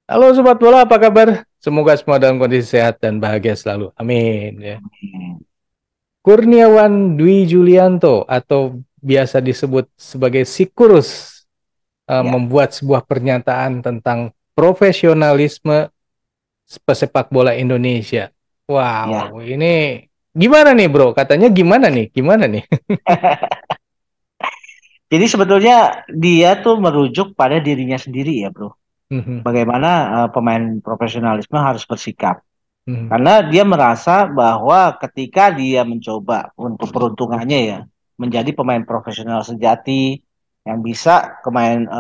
Halo Sobat Bola, apa kabar? Semoga semua dalam kondisi sehat dan bahagia selalu. Amin. Ya. Kurniawan Dwi Julianto atau biasa disebut sebagai Sikurus Ya, membuat sebuah pernyataan tentang profesionalisme pesepak bola Indonesia. ya. Wow, ini gimana nih bro? Katanya gimana nih? Gimana nih? Jadi sebetulnya dia tuh merujuk pada dirinya sendiri ya, bro. Mhm, Bagaimana pemain profesionalisme harus bersikap. mhm, Karena dia merasa bahwa ketika dia mencoba untuk peruntungannya ya, menjadi pemain profesional sejati yang bisa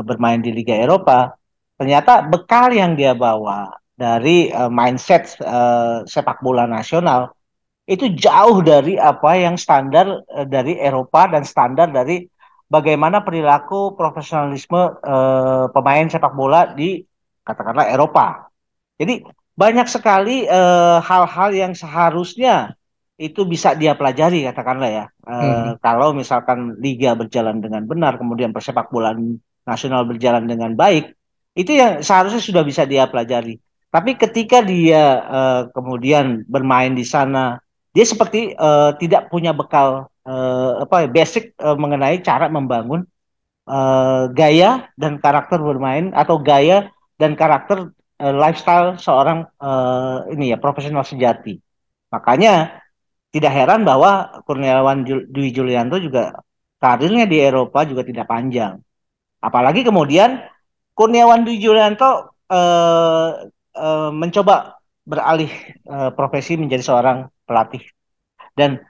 bermain di Liga Eropa, ternyata bekal yang dia bawa dari mindset sepak bola nasional itu jauh dari apa yang standar dari Eropa dan standar dari bagaimana perilaku profesionalisme pemain sepak bola di katakanlah Eropa. Jadi banyak sekali hal-hal yang seharusnya itu bisa dia pelajari katakanlah ya. mhm, Kalau misalkan liga berjalan dengan benar, kemudian persepak bolaan nasional berjalan dengan baik, itu yang seharusnya sudah bisa dia pelajari. Tapi ketika dia kemudian bermain di sana, dia seperti tidak punya bekal apa ya, basic mengenai cara membangun gaya dan karakter bermain atau gaya dan karakter lifestyle seorang ini ya profesional sejati. Makanya tidak heran bahwa Dwi Julianto juga karirnya di Eropa juga tidak panjang. Apalagi kemudian Kurniawan Dwi Julianto mencoba beralih profesi menjadi seorang pelatih dan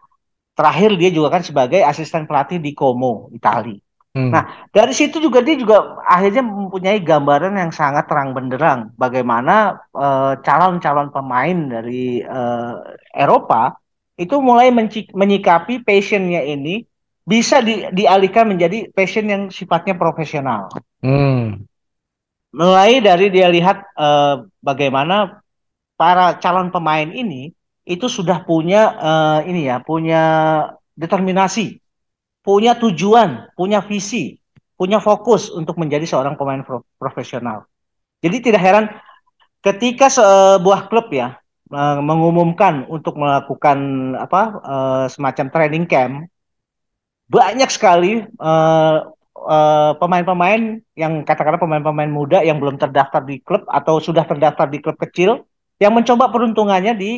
terakhir dia juga kan sebagai asisten pelatih di Como, Italia. mhm, Nah, dari situ juga dia juga akhirnya mempunyai gambaran yang sangat terang benderang bagaimana calon-calon pemain dari Eropa itu mulai menyikapi passionnya ini bisa dialihkan menjadi passion yang sifatnya profesional. mhm, Mulai dari dia lihat bagaimana para calon pemain ini itu sudah punya ini ya, punya determinasi, punya tujuan, punya visi, punya fokus untuk menjadi seorang pemain profesional. Jadi tidak heran ketika sebuah klub ya mengumumkan untuk melakukan apa semacam training camp, banyak sekali pemain-pemain yang katakanlah pemain-pemain muda yang belum terdaftar di klub atau sudah terdaftar di klub kecil yang mencoba peruntungannya di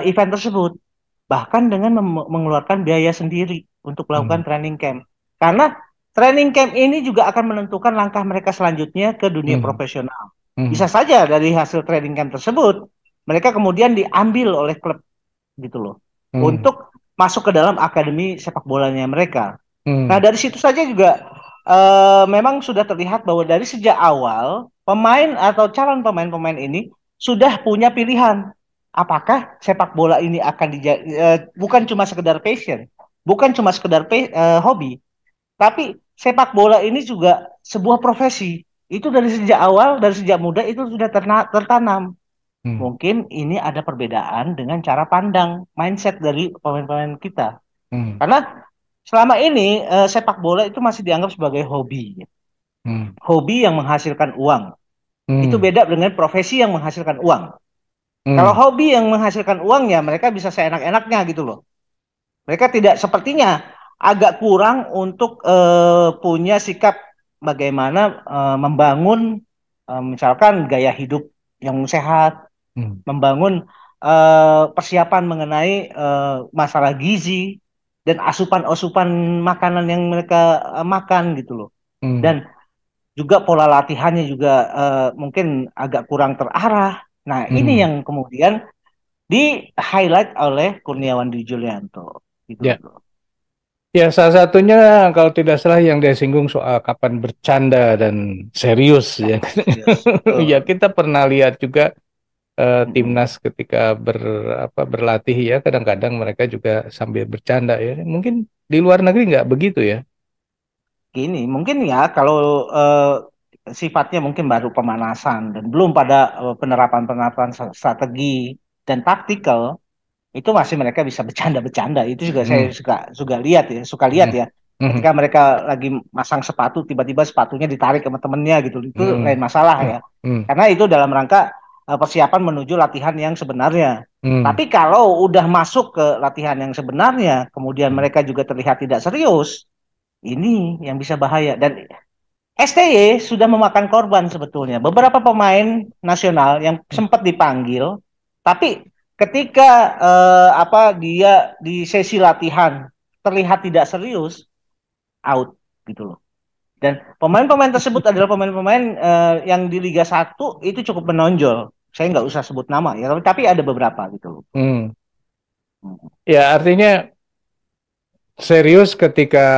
event tersebut bahkan dengan mengeluarkan biaya sendiri untuk melakukan mhm, training camp. Karena training camp ini juga akan menentukan langkah mereka selanjutnya ke dunia mhm, profesional. mhm, Bisa saja dari hasil training camp tersebut, mereka kemudian diambil oleh klub gitu loh, mhm, untuk masuk ke dalam akademi sepak bolanya mereka. Nah mhm, dari situ saja juga memang sudah terlihat bahwa dari sejak awal pemain atau calon pemain-pemain ini sudah punya pilihan apakah sepak bola ini akan bukan cuma sekedar passion, bukan cuma sekedar hobi, tapi sepak bola ini juga sebuah profesi. Itu dari sejak awal, dari sejak muda itu sudah tertanam. mhm, Mungkin ini ada perbedaan dengan cara pandang, mindset dari pemain-pemain kita. mhm, Karena selama ini sepak bola itu masih dianggap sebagai hobi. mhm, Hobi yang menghasilkan uang. Itu mhm, beda dengan profesi yang menghasilkan uang. Kalau mhm. hobi yang menghasilkan uang ya mereka bisa seenak-enaknya gitu loh. Mereka tidak sepertinya agak kurang untuk punya sikap bagaimana membangun misalkan gaya hidup yang sehat, Hmm, membangun persiapan mengenai masalah gizi dan asupan-asupan makanan yang mereka makan gitu loh. hmm, Dan juga pola latihannya juga mungkin agak kurang terarah. Nah, ini hmm. yang kemudian di highlight oleh Kurniawan Dwi Julianto gitu Ya, bro. ya salah satunya kalau tidak salah yang dia singgung soal kapan bercanda dan serius ya. Ya, serius, Ya betul. kita pernah lihat juga Mm-mm. timnas ketika berlatih ya kadang-kadang mereka juga sambil bercanda ya. Mungkin di luar negeri nggak begitu ya. Gini, mungkin ya kalau sifatnya mungkin baru pemanasan dan belum pada penerapan-penerapan strategi dan taktikal, itu masih mereka bisa bercanda-bercanda. Itu juga saya Hmm, suka suka lihat ya, suka lihat hmm, ya. Hmm. Ketika mereka lagi masang sepatu, tiba-tiba sepatunya ditarik sama temennya gitu, itu lain Hmm. masalah Hmm. ya. Hmm. Karena itu dalam rangka persiapan menuju latihan yang sebenarnya. Hmm. Tapi kalau udah masuk ke latihan yang sebenarnya, kemudian Hmm. mereka juga terlihat tidak serius, ini yang bisa bahaya. Dan STY sudah memakan korban sebetulnya. Beberapa pemain nasional yang sempat dipanggil, tapi ketika dia di sesi latihan terlihat tidak serius, out gitu loh. Dan pemain-pemain tersebut adalah pemain-pemain yang di Liga 1 itu cukup menonjol. Saya nggak usah sebut nama ya, tapi ada beberapa gitu loh. Hmm. Ya, artinya serius ketika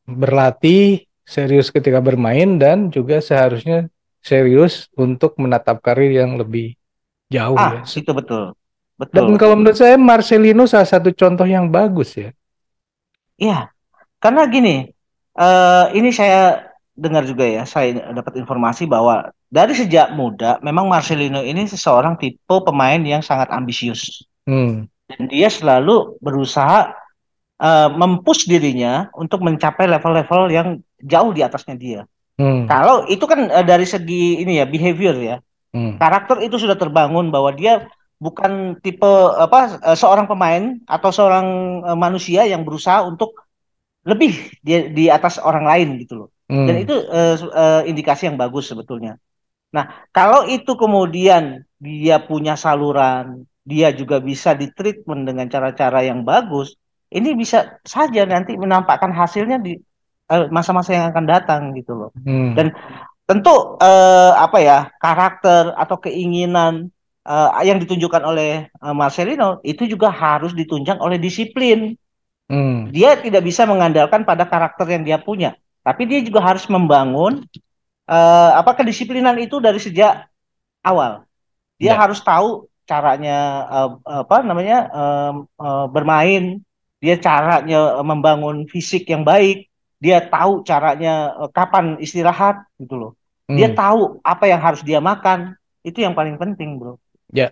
berlatih, serius ketika bermain, dan juga seharusnya serius untuk menatap karir yang lebih jauh ya. Itu betul. Betul, Dan betul, kalau menurut betul. saya Marcelino salah satu contoh yang bagus ya. Iya, karena gini, ini saya dengar juga ya, saya dapat informasi bahwa dari sejak muda memang Marcelino ini seseorang tipe pemain yang sangat ambisius. Hmm. Dan dia selalu berusaha mempush dirinya untuk mencapai level-level yang jauh di atasnya dia. Hmm. Kalau itu kan dari segi ini ya, behavior ya. Hmm. Karakter itu sudah terbangun bahwa dia bukan tipe seorang pemain atau seorang manusia yang berusaha untuk lebih di atas orang lain gitu loh. Dan Hmm. itu indikasi yang bagus sebetulnya. Nah, kalau itu kemudian dia punya saluran, dia juga bisa ditreatment dengan cara-cara yang bagus, ini bisa saja nanti menampakkan hasilnya di masa-masa yang akan datang gitu loh. Hmm. Dan tentu karakter atau keinginan yang ditunjukkan oleh Marcelino itu juga harus ditunjang oleh disiplin. Hmm. Dia tidak bisa mengandalkan pada karakter yang dia punya, tapi dia juga harus membangun kedisiplinan itu dari sejak awal. Dia Ya. harus tahu caranya bermain, dia caranya membangun fisik yang baik, dia tahu caranya kapan istirahat gitu loh. Dia Hmm. tahu apa yang harus dia makan. Itu yang paling penting, bro. Ya.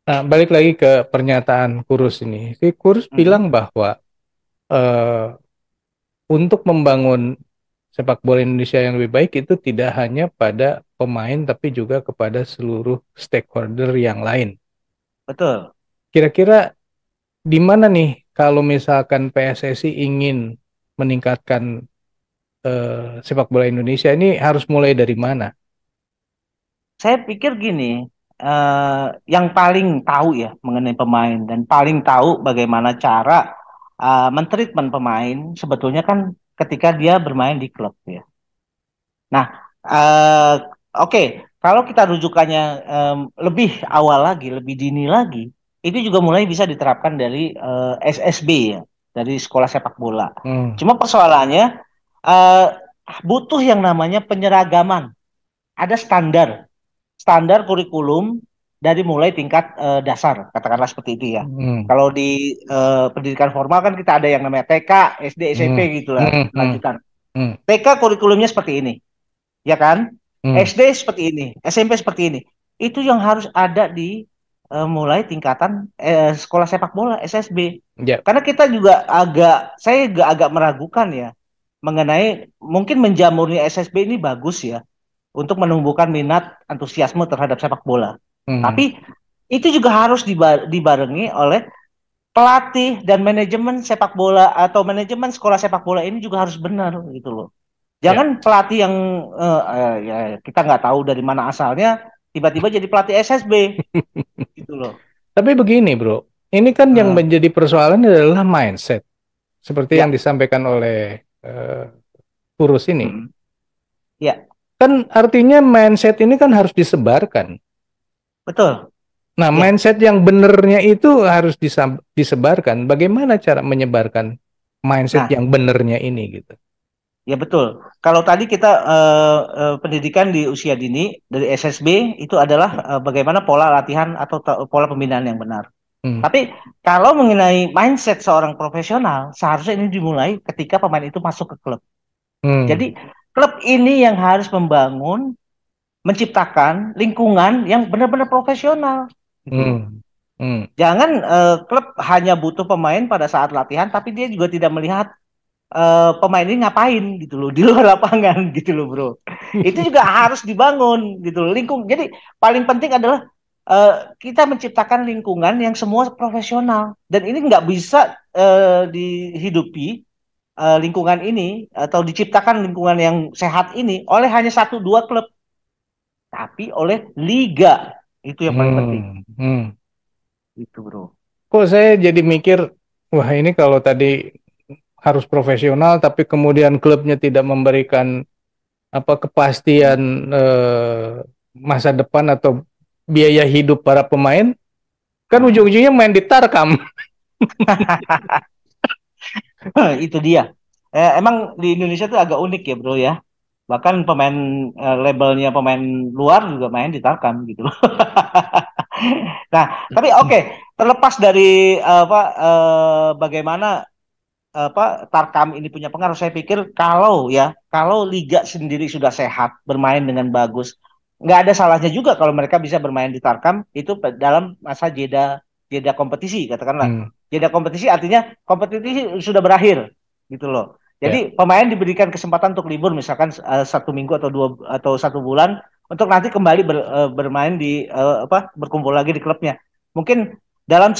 Nah, balik lagi ke pernyataan Kurus ini. Si Kurus Mm-mm. bilang bahwa eh, untuk membangun sepak bola Indonesia yang lebih baik itu tidak hanya pada pemain tapi juga kepada seluruh stakeholder yang lain. Betul. Kira-kira di mana nih kalau misalkan PSSI ingin meningkatkan sepak bola Indonesia ini harus mulai dari mana? Saya pikir gini, yang paling tahu ya mengenai pemain dan paling tahu bagaimana cara mentreatment pemain sebetulnya kan ketika dia bermain di klub ya. Nah, eh, oke, kalau kita rujukannya lebih awal lagi, lebih dini lagi, itu juga mulai bisa diterapkan dari SSB ya, dari sekolah sepak bola. Hmm. Cuma persoalannya eh, butuh yang namanya penyeragaman, ada standar kurikulum dari mulai tingkat dasar, katakanlah seperti itu ya. Hmm. Kalau di pendidikan formal kan kita ada yang namanya TK, SD, SMP Hmm. gitu lah, Hmm. Hmm. lanjutan. Hmm. TK kurikulumnya seperti ini, ya kan? Hmm. SD seperti ini, SMP seperti ini. Itu yang harus ada di mulai tingkatan sekolah sepak bola SSB. Ya. Karena kita juga saya juga agak meragukan ya mengenai mungkin menjamurnya SSB ini bagus ya untuk menumbuhkan minat antusiasme terhadap sepak bola. Hmm. Tapi itu juga harus dibarengi oleh pelatih dan manajemen sepak bola atau manajemen sekolah sepak bola ini juga harus benar gitu loh. Ya. Jangan pelatih yang ya kita nggak tahu dari mana asalnya tiba-tiba jadi pelatih SSB gitu loh. Tapi begini, Bro. Ini kan yang Eh, menjadi persoalan adalah mindset. Seperti yang ya, disampaikan oleh Kurus ini. mm, ya Kan artinya mindset ini kan harus disebarkan. betul. Nah, Ya, mindset yang benernya itu harus disebarkan. Bagaimana cara menyebarkan mindset nah yang benernya ini gitu? ya betul. Kalau tadi kita pendidikan di usia dini dari SSB itu adalah bagaimana pola latihan atau pola pembinaan yang benar. Hmm. Tapi kalau mengenai mindset seorang profesional, seharusnya ini dimulai ketika pemain itu masuk ke klub. Hmm. Jadi klub ini yang harus membangun, menciptakan lingkungan yang benar-benar profesional, gitu loh. Hmm. Hmm. Jangan klub hanya butuh pemain pada saat latihan, tapi dia juga tidak melihat. pemain ini ngapain gitu loh di luar lapangan gitu loh bro. Itu juga harus dibangun gitu loh. Jadi paling penting adalah kita menciptakan lingkungan yang semua profesional dan ini nggak bisa dihidupi lingkungan ini atau diciptakan lingkungan yang sehat ini oleh hanya satu dua klub, tapi oleh liga. Itu yang paling penting. Hmm. Itu bro. Kok saya jadi mikir, wah ini kalau tadi harus profesional, tapi kemudian klubnya tidak memberikan apa kepastian masa depan atau biaya hidup para pemain, kan Nah, ujung-ujungnya main di Tarkam. itu dia. Emang di Indonesia tuh agak unik ya bro ya. Bahkan pemain labelnya pemain luar juga main di Tarkam gitu loh. Nah, tapi oke, terlepas dari apa bagaimana apa Tarkam ini punya pengaruh, saya pikir kalau liga sendiri sudah sehat, bermain dengan bagus, nggak ada salahnya juga kalau mereka bisa bermain di Tarkam itu dalam masa jeda jeda kompetisi katakanlah. Hmm, Jeda kompetisi artinya kompetisi sudah berakhir gitu loh. ya. Jadi pemain diberikan kesempatan untuk libur misalkan 1 minggu atau 1 bulan untuk nanti kembali bermain di apa berkumpul lagi di klubnya. Mungkin dalam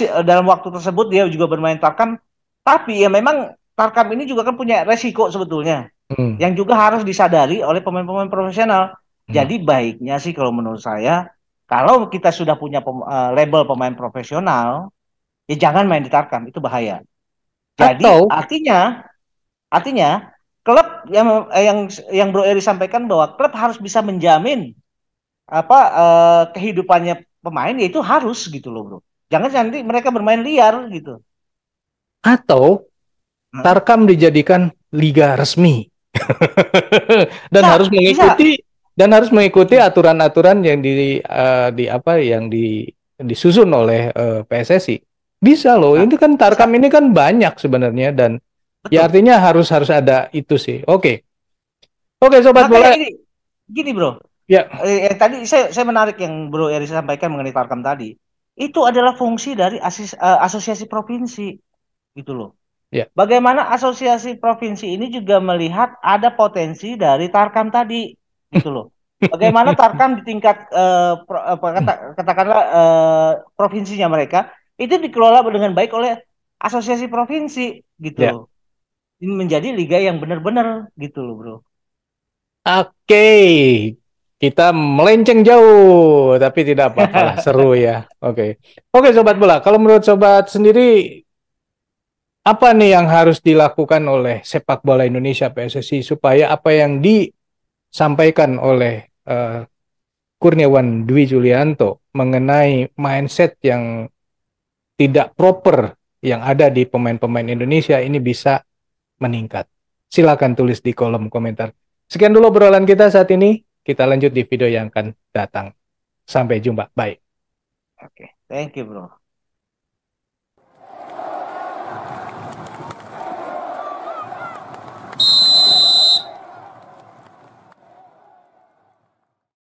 waktu tersebut dia juga bermain Tarkam, tapi ya memang Tarkam ini juga kan punya resiko sebetulnya Hmm, yang juga harus disadari oleh pemain-pemain profesional. hmm. Jadi baiknya sih kalau menurut saya, kalau kita sudah punya label pemain profesional, ya jangan main di Tarkam, itu bahaya. Jadi Atau artinya klub yang Bro Eri sampaikan bahwa klub harus bisa menjamin apa kehidupannya pemain, ya itu harus gitu loh bro. Jangan nanti mereka bermain liar gitu. atau Nah, Tarkam dijadikan liga resmi dan harus bisa, bisa. mengikuti aturan-aturan yang di apa yang disusun oleh PSSI. Bisa loh. Nah, Ini kan Tarkam bisa. ini kan banyak sebenarnya dan ya Betul. artinya harus harus ada itu sih. Oke. Oke sobat Makanya bola. gini bro, Ya. yang tadi saya menarik yang Bro Eri sampaikan mengenai Tarkam tadi. Itu adalah fungsi dari asosiasi provinsi gitu loh. Ya. Bagaimana asosiasi provinsi ini juga melihat ada potensi dari Tarkam tadi gitu loh. Bagaimana Tarkam di tingkat katakanlah provinsinya mereka itu dikelola dengan baik oleh asosiasi provinsi gitu Ya. loh. Ini menjadi liga yang benar-benar gitu loh, Bro. Oke, kita melenceng jauh, tapi tidak apa-apa lah, seru ya. Oke, oke sobat bola. Kalau menurut sobat sendiri, apa nih yang harus dilakukan oleh sepak bola Indonesia PSSI supaya apa yang disampaikan oleh Kurniawan Dwi Julianto mengenai mindset yang tidak proper yang ada di pemain-pemain Indonesia ini bisa meningkat? Silakan tulis di kolom komentar. Sekian dulu obrolan kita saat ini. Kita lanjut di video yang akan datang. Sampai jumpa. Bye. Oke, thank you, Bro.